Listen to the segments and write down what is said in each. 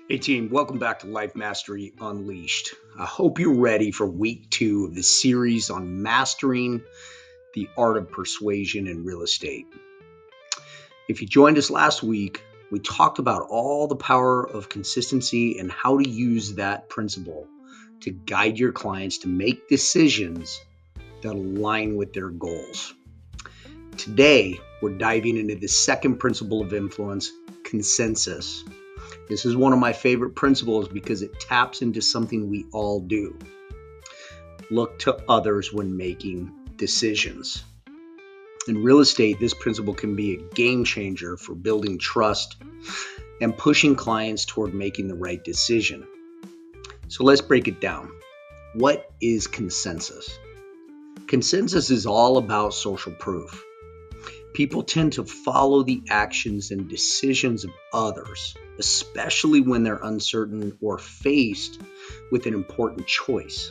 Hey team, welcome back to Life Mastery Unleashed. I hope you're ready for week 2 of the series on mastering the art of persuasion in real estate. If you joined us last week, we talked about all the power of consistency and how to use that principle to guide your clients to make decisions that align with their goals. Today, we're diving into the second principle of influence, consensus. This is one of my favorite principles because it taps into something we all do. Look to others when making decisions. In real estate, this principle can be a game changer for building trust and pushing clients toward making the right decision. So let's break it down. What is consensus? Consensus is all about social proof. People tend to follow the actions and decisions of others, especially when they're uncertain or faced with an important choice.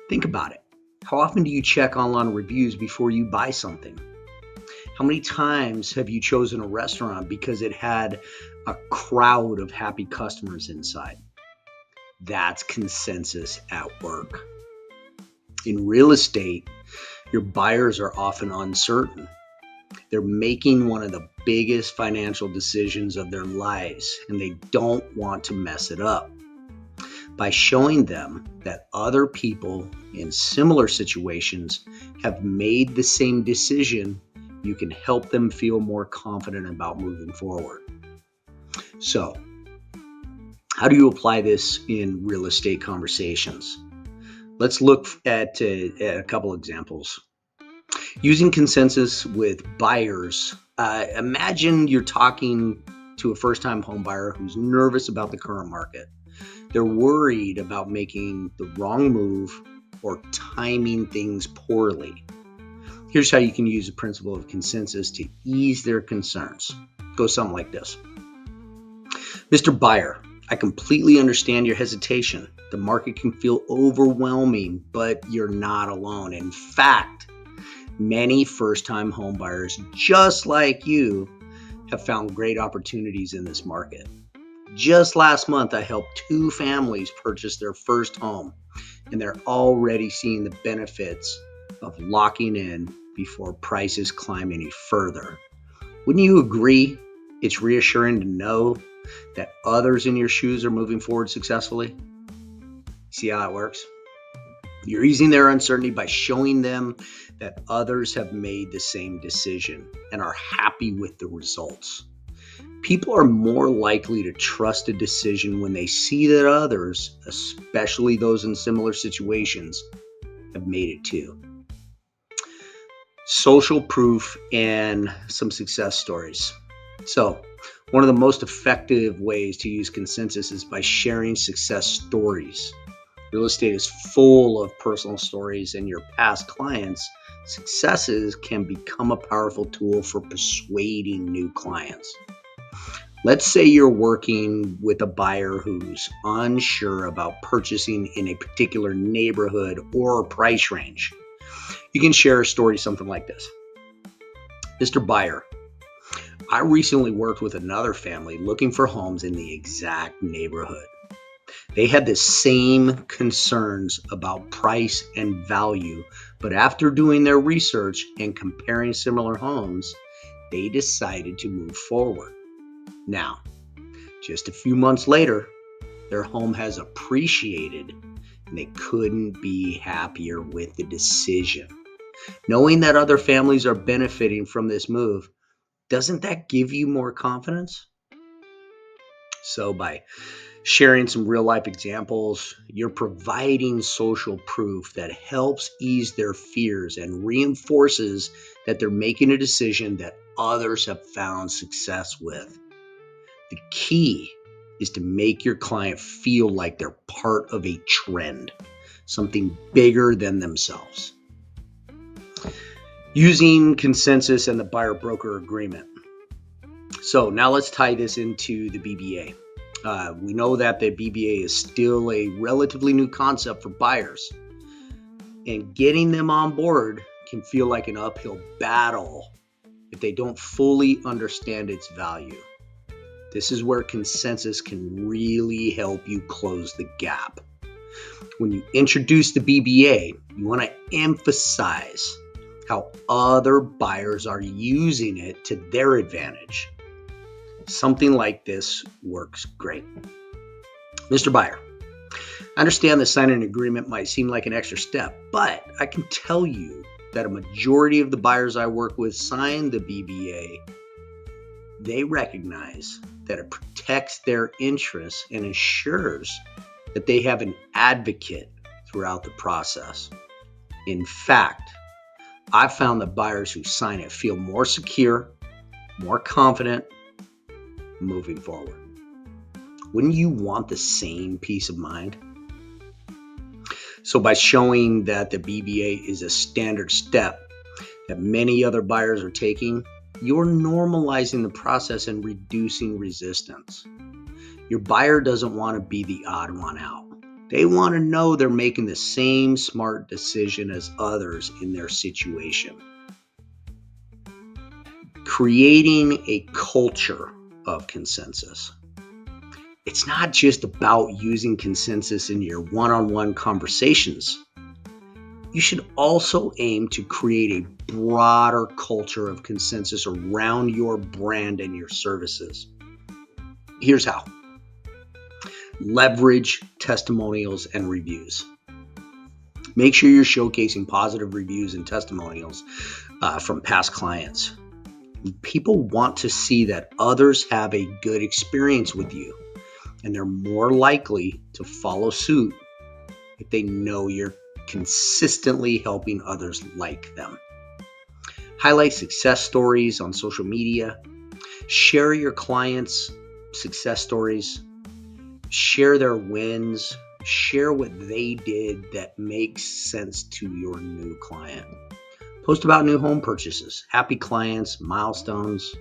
Think about it. How often do you check online reviews before you buy something? How many times have you chosen a restaurant because it had a crowd of happy customers inside? That's consensus at work. In real estate, your buyers are often uncertain. They're making one of the biggest financial decisions of their lives, and they don't want to mess it up. By showing them that other people in similar situations have made the same decision, you can help them feel more confident about moving forward. So, how do you apply this in real estate conversations? Let's look at a couple examples. Using consensus with buyers, imagine you're talking to a first-time home buyer who's nervous about the current market. They're worried about making the wrong move or timing things poorly. Here's how you can use the principle of consensus to ease their concerns. It goes something like this. Mr. Buyer, I completely understand your hesitation. The market can feel overwhelming, but you're not alone. In fact, many first-time home buyers, just like you, have found great opportunities in this market. Just last month, I helped 2 families purchase their first home, and they're already seeing the benefits of locking in before prices climb any further. Wouldn't you agree it's reassuring to know that others in your shoes are moving forward successfully? See how it works? You're easing their uncertainty by showing them that others have made the same decision and are happy with the results. People are more likely to trust a decision when they see that others, especially those in similar situations, have made it too. Social proof and some success stories. So, one of the most effective ways to use consensus is by sharing success stories. Real estate is full of personal stories, and your past clients' successes can become a powerful tool for persuading new clients. Let's say you're working with a buyer who's unsure about purchasing in a particular neighborhood or price range. You can share a story something like this. Mr. Buyer, I recently worked with another family looking for homes in the exact neighborhood. They had the same concerns about price and value, but after doing their research and comparing similar homes, they decided to move forward. Now, just a few months later, their home has appreciated and they couldn't be happier with the decision. Knowing that other families are benefiting from this move, doesn't that give you more confidence? So by sharing some real life examples, you're providing social proof that helps ease their fears and reinforces that they're making a decision that others have found success with. The key is to make your client feel like they're part of a trend, something bigger than themselves. Using consensus and the buyer broker agreement. So now let's tie this into the BBA. We know that the BBA is still a relatively new concept for buyers, and getting them on board can feel like an uphill battle if they don't fully understand its value. This is where consensus can really help you close the gap. When you introduce the BBA, you want to emphasize how other buyers are using it to their advantage. Something like this works great. Mr. Buyer, I understand that signing an agreement might seem like an extra step, but I can tell you that a majority of the buyers I work with sign the BBA. They recognize that it protects their interests and ensures that they have an advocate throughout the process. In fact, I've found that buyers who sign it feel more secure, more confident moving forward. Wouldn't you want the same peace of mind? So by showing that the BBA is a standard step that many other buyers are taking, you're normalizing the process and reducing resistance. Your buyer doesn't want to be the odd one out. They want to know they're making the same smart decision as others in their situation. Creating a culture of consensus. It's not just about using consensus in your one-on-one conversations. You should also aim to create a broader culture of consensus around your brand and your services. Here's how. Leverage testimonials and reviews. Make sure you're showcasing positive reviews and testimonials from past clients. People want to see that others have a good experience with you, and they're more likely to follow suit if they know you're consistently helping others like them. Highlight success stories on social media. Share your clients' success stories. Share their wins. Share what they did that makes sense to your new client. Post about new home purchases, happy clients, milestones.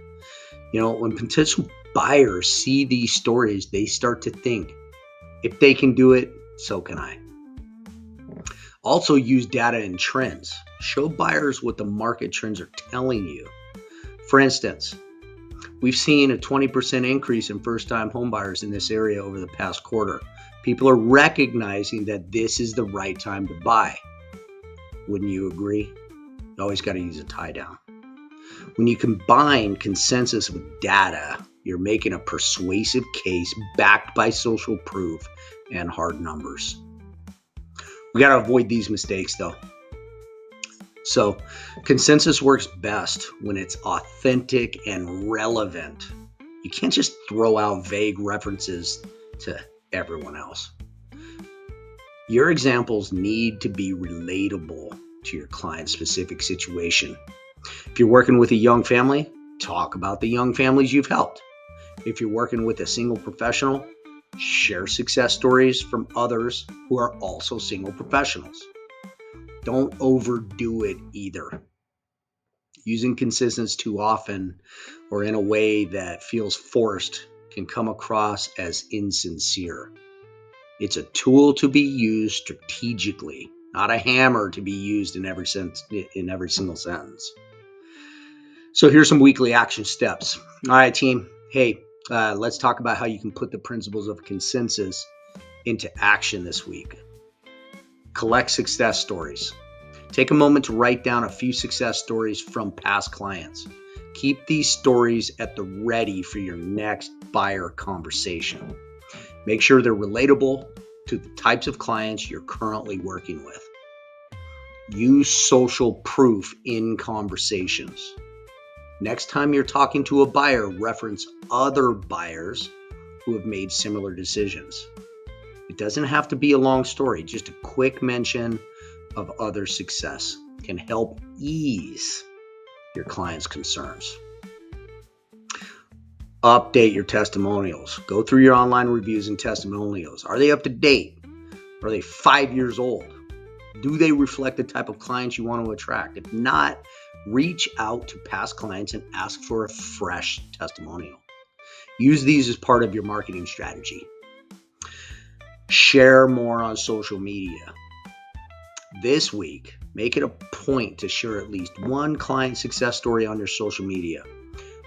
When potential buyers see these stories, they start to think, if they can do it, so can I. Also use data and trends. Show buyers what the market trends are telling you. For instance, we've seen a 20% increase in first-time home buyers in this area over the past quarter. People are recognizing that this is the right time to buy. Wouldn't you agree? You always got to use a tie down. When you combine consensus with data, you're making a persuasive case backed by social proof and hard numbers. We got to avoid these mistakes though. So consensus works best when it's authentic and relevant. You can't just throw out vague references to everyone else. Your examples need to be relatable to your client's specific situation. If you're working with a young family, talk about the young families you've helped. If you're working with a single professional, share success stories from others who are also single professionals. Don't overdo it either. Using consensus too often or in a way that feels forced can come across as insincere. It's a tool to be used strategically, not a hammer to be used in every single sentence. So here's some weekly action steps. All right, team. Hey, let's talk about how you can put the principles of consensus into action this week. Collect success stories. Take a moment to write down a few success stories from past clients. Keep these stories at the ready for your next buyer conversation. Make sure they're relatable to the types of clients you're currently working with. Use social proof in conversations. Next time you're talking to a buyer, reference other buyers who have made similar decisions. It doesn't have to be a long story. Just a quick mention of other success can help ease your client's concerns. Update your testimonials. Go through your online reviews and testimonials. Are they up to date? Are they 5 years old? Do they reflect the type of clients you want to attract? If not, reach out to past clients and ask for a fresh testimonial. Use these as part of your marketing strategy. Share more on social media. This week, make it a point to share at least one client success story on your social media.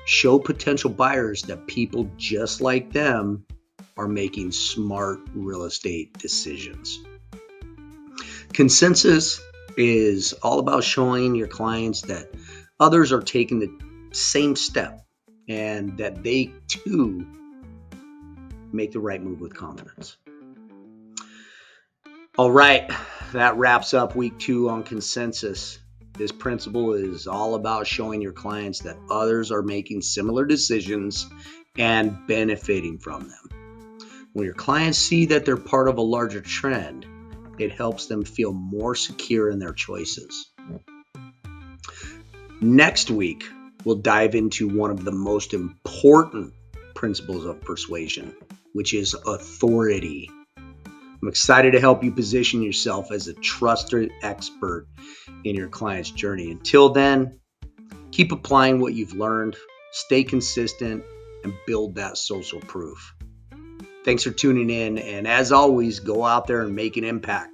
Show potential buyers that people just like them are making smart real estate decisions. Consensus is all about showing your clients that others are taking the same step and that they too make the right move with confidence. All right, that wraps up week 2 on consensus. This principle is all about showing your clients that others are making similar decisions and benefiting from them. When your clients see that they're part of a larger trend, it helps them feel more secure in their choices. Next week, we'll dive into one of the most important principles of persuasion, which is authority. I'm excited to help you position yourself as a trusted expert in your client's journey. Until then, keep applying what you've learned, stay consistent, and build that social proof. Thanks for tuning in, and as always, go out there and make an impact.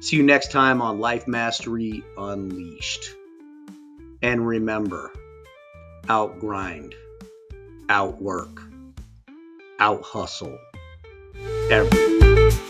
See you next time on Life Mastery Unleashed. And remember, out-grind, out-work, out-hustle everyone.